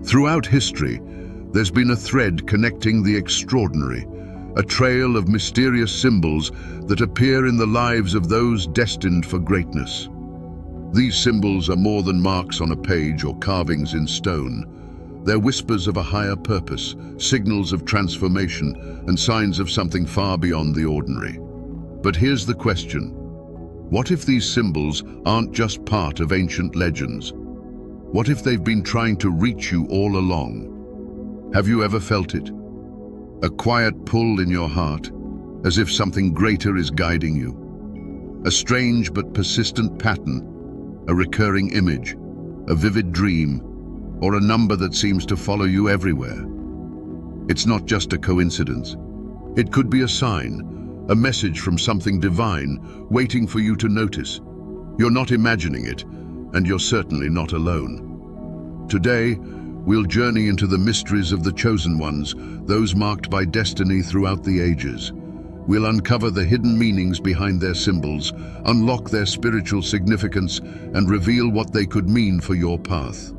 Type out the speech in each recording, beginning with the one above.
Throughout history, there's been a thread connecting the extraordinary, a trail of mysterious symbols that appear in the lives of those destined for greatness. These symbols are more than marks on a page or carvings in stone. They're whispers of a higher purpose, signals of transformation, and signs of something far beyond the ordinary. But here's the question. What if these symbols aren't just part of ancient legends? What if they've been trying to reach you all along? Have you ever felt it? A quiet pull in your heart, as if something greater is guiding you. A strange but persistent pattern, a recurring image, a vivid dream, or a number that seems to follow you everywhere. It's not just a coincidence. It could be a sign, a message from something divine waiting for you to notice. You're not imagining it, and you're certainly not alone. Today, we'll journey into the mysteries of the chosen ones, those marked by destiny throughout the ages. We'll uncover the hidden meanings behind their symbols, unlock their spiritual significance, and reveal what they could mean for your path.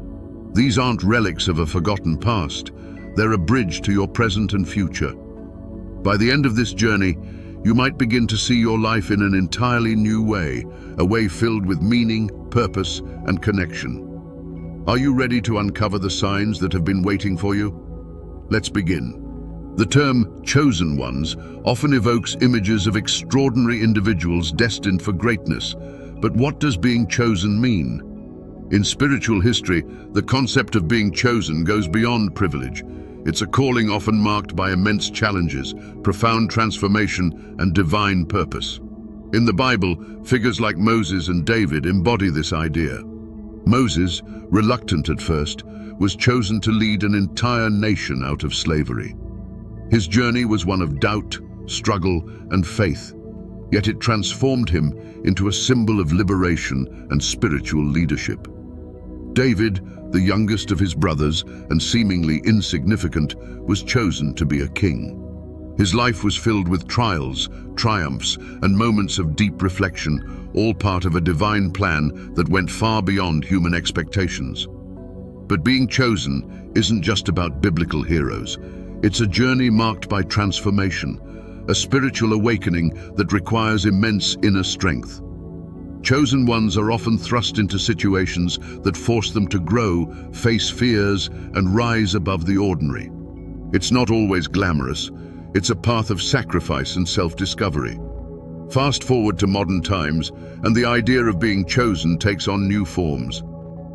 These aren't relics of a forgotten past. They're a bridge to your present and future. By the end of this journey, you might begin to see your life in an entirely new way, a way filled with meaning, purpose, and connection. Are you ready to uncover the signs that have been waiting for you? Let's begin. The term chosen ones often evokes images of extraordinary individuals destined for greatness. But what does being chosen mean? In spiritual history, the concept of being chosen goes beyond privilege. It's a calling often marked by immense challenges, profound transformation, and divine purpose. In the Bible, figures like Moses and David embody this idea. Moses, reluctant at first, was chosen to lead an entire nation out of slavery. His journey was one of doubt, struggle, and faith, yet it transformed him into a symbol of liberation and spiritual leadership. David, the youngest of his brothers and seemingly insignificant, was chosen to be a king. His life was filled with trials, triumphs, and moments of deep reflection, all part of a divine plan that went far beyond human expectations. But being chosen isn't just about biblical heroes. It's a journey marked by transformation, a spiritual awakening that requires immense inner strength. Chosen ones are often thrust into situations that force them to grow, face fears, and rise above the ordinary. It's not always glamorous. It's a path of sacrifice and self-discovery. Fast forward to modern times, and the idea of being chosen takes on new forms.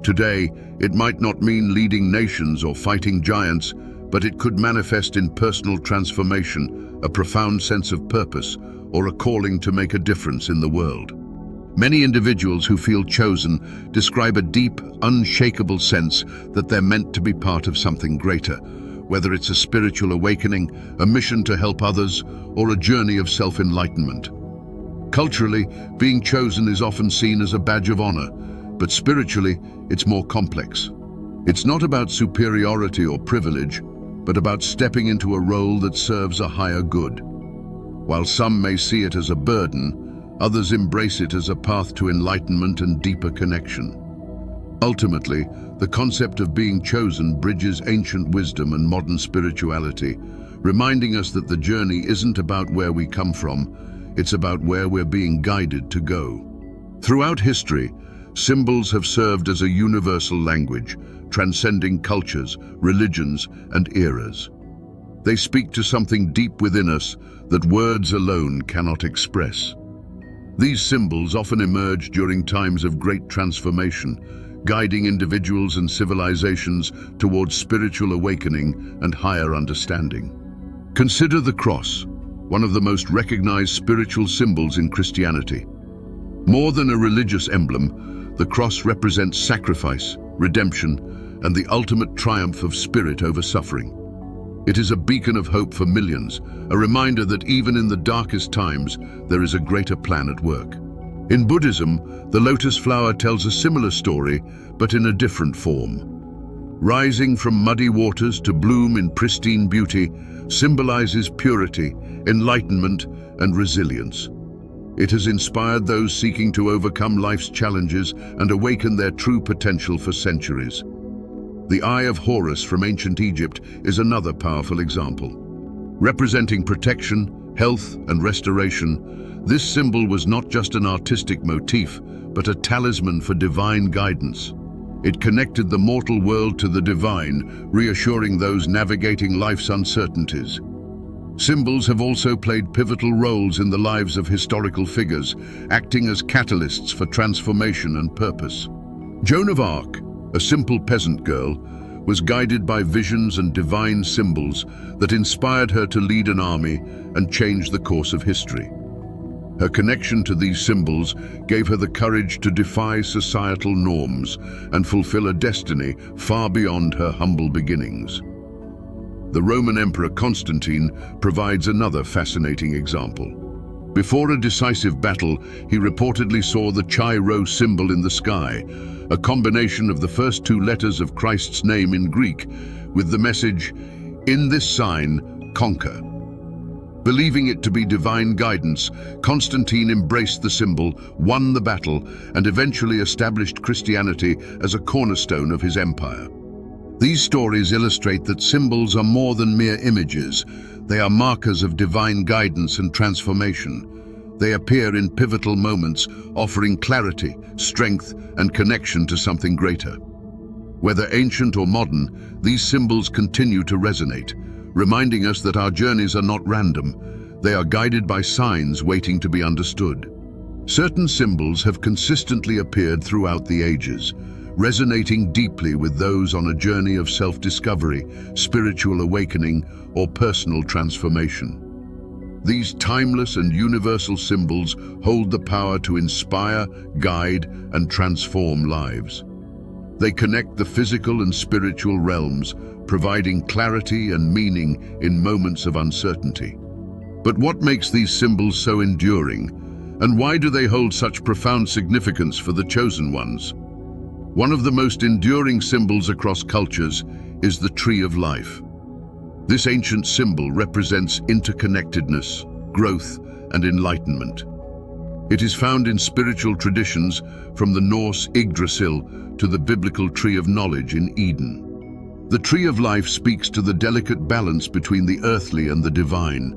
Today, it might not mean leading nations or fighting giants, but it could manifest in personal transformation, a profound sense of purpose, or a calling to make a difference in the world. Many individuals who feel chosen describe a deep, unshakable sense that they're meant to be part of something greater, whether it's a spiritual awakening, a mission to help others, or a journey of self-enlightenment. Culturally, being chosen is often seen as a badge of honor, but spiritually, it's more complex. It's not about superiority or privilege, but about stepping into a role that serves a higher good. While some may see it as a burden, others embrace it as a path to enlightenment and deeper connection. Ultimately, the concept of being chosen bridges ancient wisdom and modern spirituality, reminding us that the journey isn't about where we come from, it's about where we're being guided to go. Throughout history, symbols have served as a universal language, transcending cultures, religions, and eras. They speak to something deep within us that words alone cannot express. These symbols often emerge during times of great transformation, guiding individuals and civilizations towards spiritual awakening and higher understanding. Consider the cross, one of the most recognized spiritual symbols in Christianity. More than a religious emblem, the cross represents sacrifice, redemption, and the ultimate triumph of spirit over suffering. It is a beacon of hope for millions, a reminder that even in the darkest times, there is a greater plan at work. In Buddhism, the lotus flower tells a similar story, but in a different form. Rising from muddy waters to bloom in pristine beauty symbolizes purity, enlightenment, and resilience. It has inspired those seeking to overcome life's challenges and awaken their true potential for centuries. The Eye of Horus from ancient Egypt is another powerful example. Representing protection, health, and restoration, this symbol was not just an artistic motif, but a talisman for divine guidance. It connected the mortal world to the divine, reassuring those navigating life's uncertainties. Symbols have also played pivotal roles in the lives of historical figures, acting as catalysts for transformation and purpose. Joan of Arc, a simple peasant girl, was guided by visions and divine symbols that inspired her to lead an army and change the course of history. Her connection to these symbols gave her the courage to defy societal norms and fulfill a destiny far beyond her humble beginnings. The Roman Emperor Constantine provides another fascinating example. Before a decisive battle, he reportedly saw the Chi-Rho symbol in the sky, a combination of the first two letters of Christ's name in Greek, with the message, "In this sign, conquer." Believing it to be divine guidance, Constantine embraced the symbol, won the battle, and eventually established Christianity as a cornerstone of his empire. These stories illustrate that symbols are more than mere images. They are markers of divine guidance and transformation. They appear in pivotal moments, offering clarity, strength, and connection to something greater. Whether ancient or modern, these symbols continue to resonate, reminding us that our journeys are not random. They are guided by signs waiting to be understood. Certain symbols have consistently appeared throughout the ages, resonating deeply with those on a journey of self-discovery, spiritual awakening, or personal transformation. These timeless and universal symbols hold the power to inspire, guide, and transform lives. They connect the physical and spiritual realms, providing clarity and meaning in moments of uncertainty. But what makes these symbols so enduring, and why do they hold such profound significance for the chosen ones? One of the most enduring symbols across cultures is the Tree of Life. This ancient symbol represents interconnectedness, growth, and enlightenment. It is found in spiritual traditions from the Norse Yggdrasil to the biblical Tree of Knowledge in Eden. The Tree of Life speaks to the delicate balance between the earthly and the divine.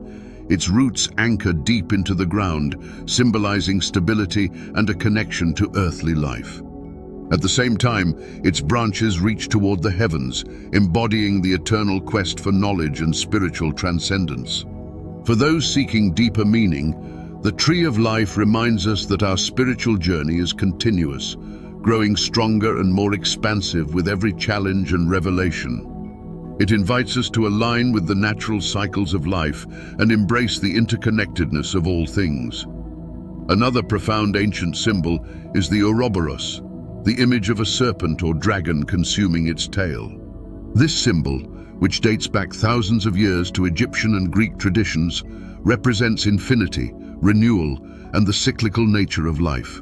Its roots anchor deep into the ground, symbolizing stability and a connection to earthly life. At the same time, its branches reach toward the heavens, embodying the eternal quest for knowledge and spiritual transcendence. For those seeking deeper meaning, the Tree of Life reminds us that our spiritual journey is continuous, growing stronger and more expansive with every challenge and revelation. It invites us to align with the natural cycles of life and embrace the interconnectedness of all things. Another profound ancient symbol is the Ouroboros, the image of a serpent or dragon consuming its tail. This symbol, which dates back thousands of years to Egyptian and Greek traditions, represents infinity, renewal, and the cyclical nature of life.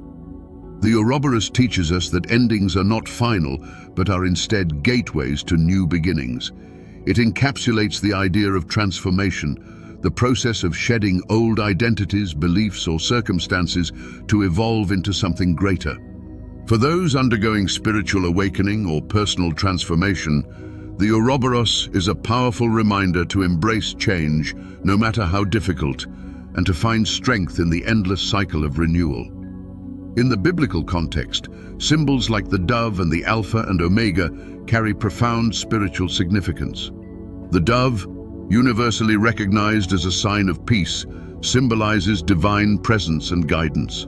The Ouroboros teaches us that endings are not final, but are instead gateways to new beginnings. It encapsulates the idea of transformation, the process of shedding old identities, beliefs, or circumstances to evolve into something greater. For those undergoing spiritual awakening or personal transformation, the Ouroboros is a powerful reminder to embrace change, no matter how difficult, and to find strength in the endless cycle of renewal. In the biblical context, symbols like the dove and the Alpha and Omega carry profound spiritual significance. The dove, universally recognized as a sign of peace, symbolizes divine presence and guidance.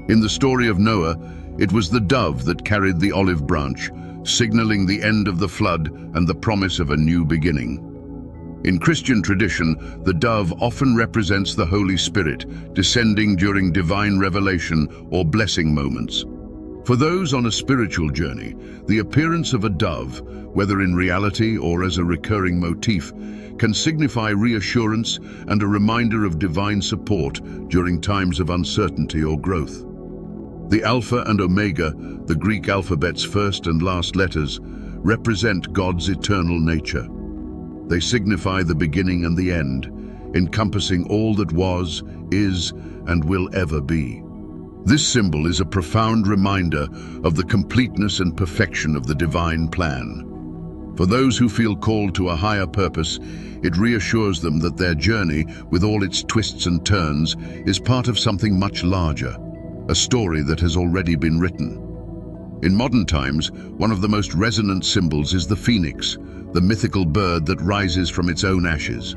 In the story of Noah, it was the dove that carried the olive branch, signaling the end of the flood and the promise of a new beginning. In Christian tradition, the dove often represents the Holy Spirit, descending during divine revelation or blessing moments. For those on a spiritual journey, the appearance of a dove, whether in reality or as a recurring motif, can signify reassurance and a reminder of divine support during times of uncertainty or growth. The Alpha and Omega, the Greek alphabet's first and last letters, represent God's eternal nature. They signify the beginning and the end, encompassing all that was, is, and will ever be. This symbol is a profound reminder of the completeness and perfection of the divine plan. For those who feel called to a higher purpose, it reassures them that their journey, with all its twists and turns, is part of something much larger, a story that has already been written. In modern times, one of the most resonant symbols is the phoenix, the mythical bird that rises from its own ashes.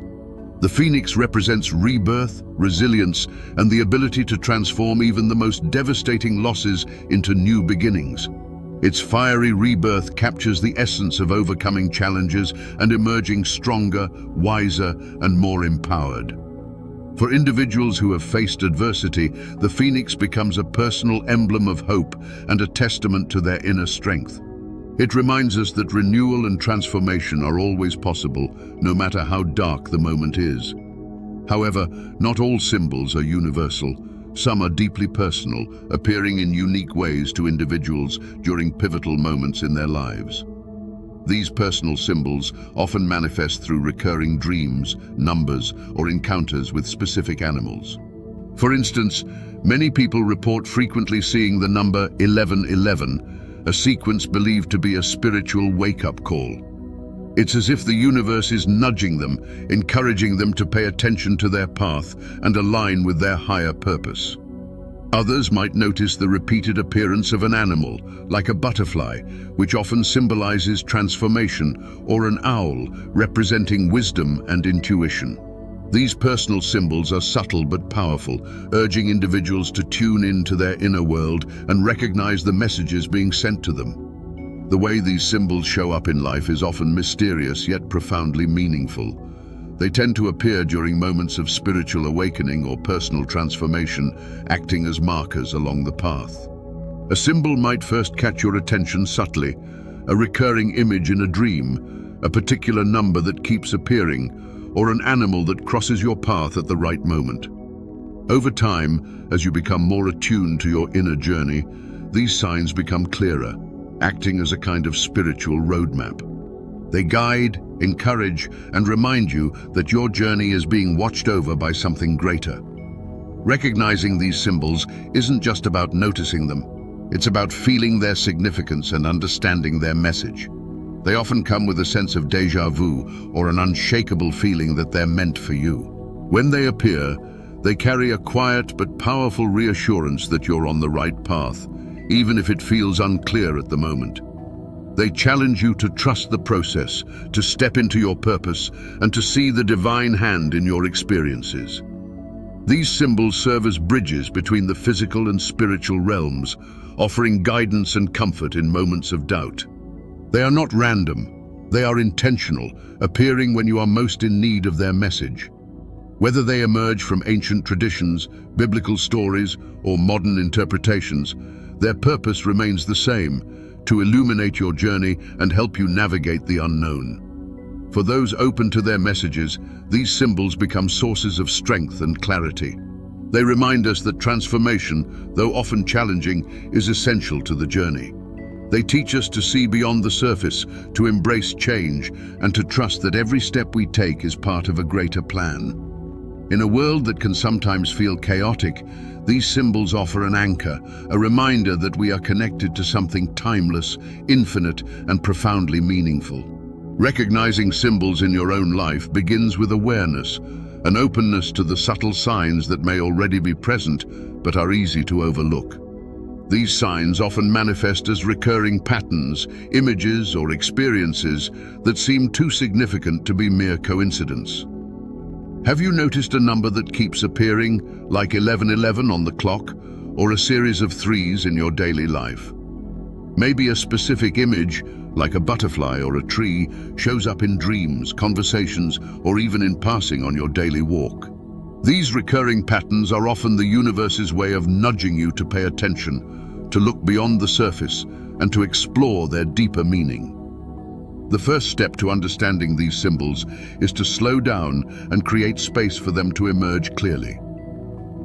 The phoenix represents rebirth, resilience, and the ability to transform even the most devastating losses into new beginnings. Its fiery rebirth captures the essence of overcoming challenges and emerging stronger, wiser, and more empowered. For individuals who have faced adversity, the phoenix becomes a personal emblem of hope and a testament to their inner strength. It reminds us that renewal and transformation are always possible, no matter how dark the moment is. However, not all symbols are universal. Some are deeply personal, appearing in unique ways to individuals during pivotal moments in their lives. These personal symbols often manifest through recurring dreams, numbers, or encounters with specific animals. For instance, many people report frequently seeing the number 1111, a sequence believed to be a spiritual wake-up call. It's as if the universe is nudging them, encouraging them to pay attention to their path and align with their higher purpose. Others might notice the repeated appearance of an animal, like a butterfly, which often symbolizes transformation, or an owl, representing wisdom and intuition. These personal symbols are subtle but powerful, urging individuals to tune into their inner world and recognize the messages being sent to them. The way these symbols show up in life is often mysterious yet profoundly meaningful. They tend to appear during moments of spiritual awakening or personal transformation, acting as markers along the path. A symbol might first catch your attention subtly, a recurring image in a dream, a particular number that keeps appearing, or an animal that crosses your path at the right moment. Over time, as you become more attuned to your inner journey, these signs become clearer, acting as a kind of spiritual roadmap. They guide, encourage, and remind you that your journey is being watched over by something greater. Recognizing these symbols isn't just about noticing them. It's about feeling their significance and understanding their message. They often come with a sense of déjà vu or an unshakable feeling that they're meant for you. When they appear, they carry a quiet but powerful reassurance that you're on the right path, even if it feels unclear at the moment. They challenge you to trust the process, to step into your purpose, and to see the divine hand in your experiences. These symbols serve as bridges between the physical and spiritual realms, offering guidance and comfort in moments of doubt. They are not random, they are intentional, appearing when you are most in need of their message. Whether they emerge from ancient traditions, biblical stories, or modern interpretations, their purpose remains the same: to illuminate your journey and help you navigate the unknown. For those open to their messages, these symbols become sources of strength and clarity. They remind us that transformation, though often challenging, is essential to the journey. They teach us to see beyond the surface, to embrace change, and to trust that every step we take is part of a greater plan. In a world that can sometimes feel chaotic, these symbols offer an anchor, a reminder that we are connected to something timeless, infinite, and profoundly meaningful. Recognizing symbols in your own life begins with awareness, an openness to the subtle signs that may already be present but are easy to overlook. These signs often manifest as recurring patterns, images, or experiences that seem too significant to be mere coincidence. Have you noticed a number that keeps appearing, like 1111 on the clock, or a series of threes in your daily life? Maybe a specific image, like a butterfly or a tree, shows up in dreams, conversations, or even in passing on your daily walk. These recurring patterns are often the universe's way of nudging you to pay attention, to look beyond the surface, and to explore their deeper meaning. The first step to understanding these symbols is to slow down and create space for them to emerge clearly.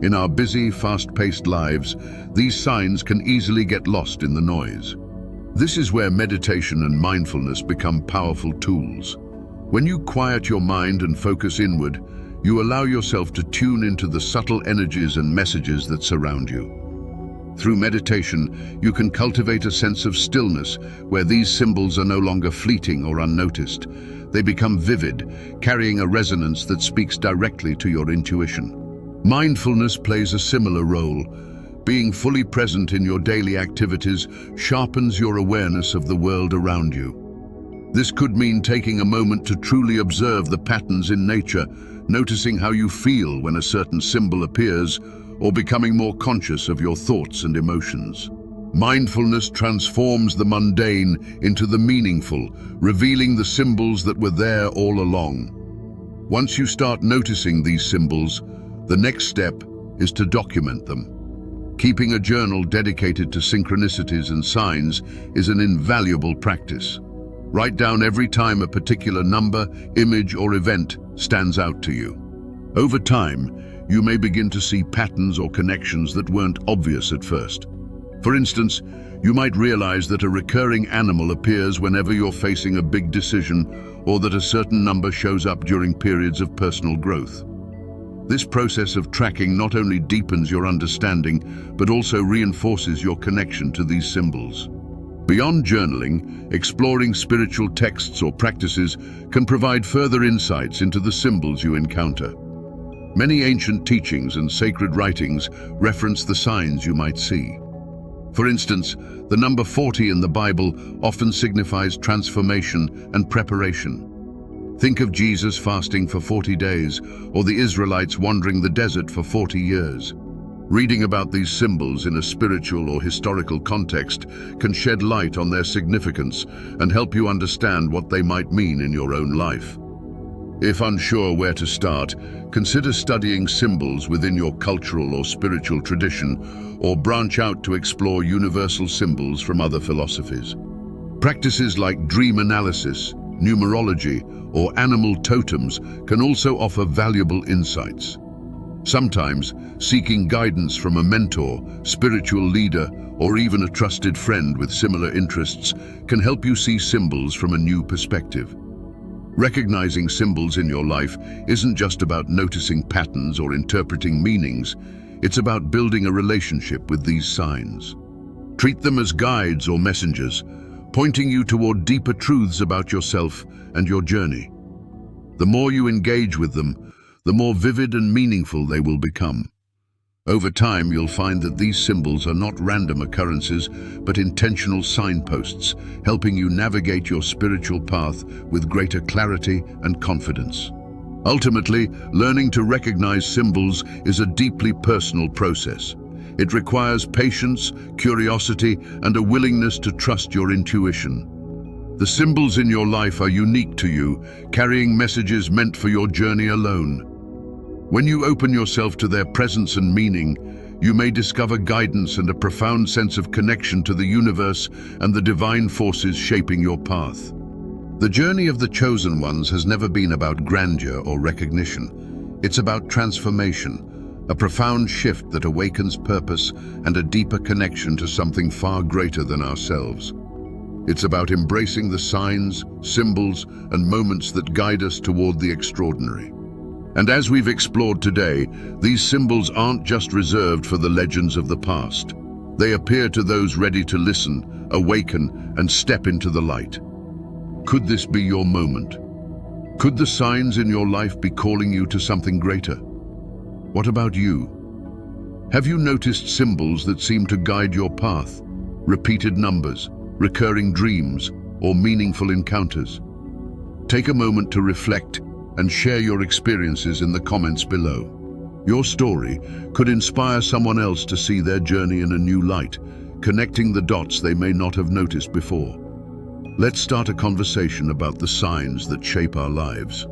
In our busy, fast-paced lives, these signs can easily get lost in the noise. This is where meditation and mindfulness become powerful tools. When you quiet your mind and focus inward, you allow yourself to tune into the subtle energies and messages that surround you. Through meditation, you can cultivate a sense of stillness where these symbols are no longer fleeting or unnoticed. They become vivid, carrying a resonance that speaks directly to your intuition. Mindfulness plays a similar role. Being fully present in your daily activities sharpens your awareness of the world around you. This could mean taking a moment to truly observe the patterns in nature, noticing how you feel when a certain symbol appears, or becoming more conscious of your thoughts and emotions. Mindfulness transforms the mundane into the meaningful, revealing the symbols that were there all along. Once you start noticing these symbols, the next step is to document them. Keeping a journal dedicated to synchronicities and signs is an invaluable practice. Write down every time a particular number, image, or event stands out to you. Over time, you may begin to see patterns or connections that weren't obvious at first. For instance, you might realize that a recurring animal appears whenever you're facing a big decision, or that a certain number shows up during periods of personal growth. This process of tracking not only deepens your understanding, but also reinforces your connection to these symbols. Beyond journaling, exploring spiritual texts or practices can provide further insights into the symbols you encounter. Many ancient teachings and sacred writings reference the signs you might see. For instance, the number 40 in the Bible often signifies transformation and preparation. Think of Jesus fasting for 40 days, or the Israelites wandering the desert for 40 years. Reading about these symbols in a spiritual or historical context can shed light on their significance and help you understand what they might mean in your own life. If unsure where to start, consider studying symbols within your cultural or spiritual tradition, or branch out to explore universal symbols from other philosophies. Practices like dream analysis, numerology, or animal totems can also offer valuable insights. Sometimes, seeking guidance from a mentor, spiritual leader, or even a trusted friend with similar interests can help you see symbols from a new perspective. Recognizing symbols in your life isn't just about noticing patterns or interpreting meanings. It's about building a relationship with these signs. Treat them as guides or messengers, pointing you toward deeper truths about yourself and your journey. The more you engage with them, the more vivid and meaningful they will become. Over time, you'll find that these symbols are not random occurrences, but intentional signposts, helping you navigate your spiritual path with greater clarity and confidence. Ultimately, learning to recognize symbols is a deeply personal process. It requires patience, curiosity, and a willingness to trust your intuition. The symbols in your life are unique to you, carrying messages meant for your journey alone. When you open yourself to their presence and meaning, you may discover guidance and a profound sense of connection to the universe and the divine forces shaping your path. The journey of the chosen ones has never been about grandeur or recognition. It's about transformation, a profound shift that awakens purpose and a deeper connection to something far greater than ourselves. It's about embracing the signs, symbols, and moments that guide us toward the extraordinary. And as we've explored today, these symbols aren't just reserved for the legends of the past. They appear to those ready to listen, awaken, and step into the light. Could this be your moment? Could the signs in your life be calling you to something greater? What about you? Have you noticed symbols that seem to guide your path? Repeated numbers, recurring dreams, or meaningful encounters? Take a moment to reflect and share your experiences in the comments below. Your story could inspire someone else to see their journey in a new light, connecting the dots they may not have noticed before. Let's start a conversation about the signs that shape our lives.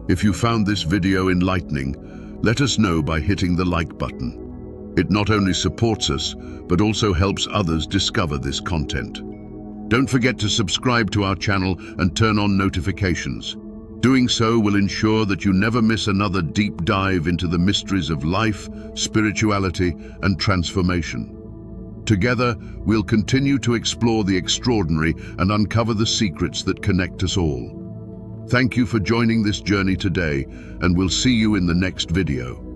If you found this video enlightening, let us know by hitting the like button. It not only supports us, but also helps others discover this content. Don't forget to subscribe to our channel and turn on notifications. Doing so will ensure that you never miss another deep dive into the mysteries of life, spirituality, and transformation. Together, we'll continue to explore the extraordinary and uncover the secrets that connect us all. Thank you for joining this journey today, and we'll see you in the next video.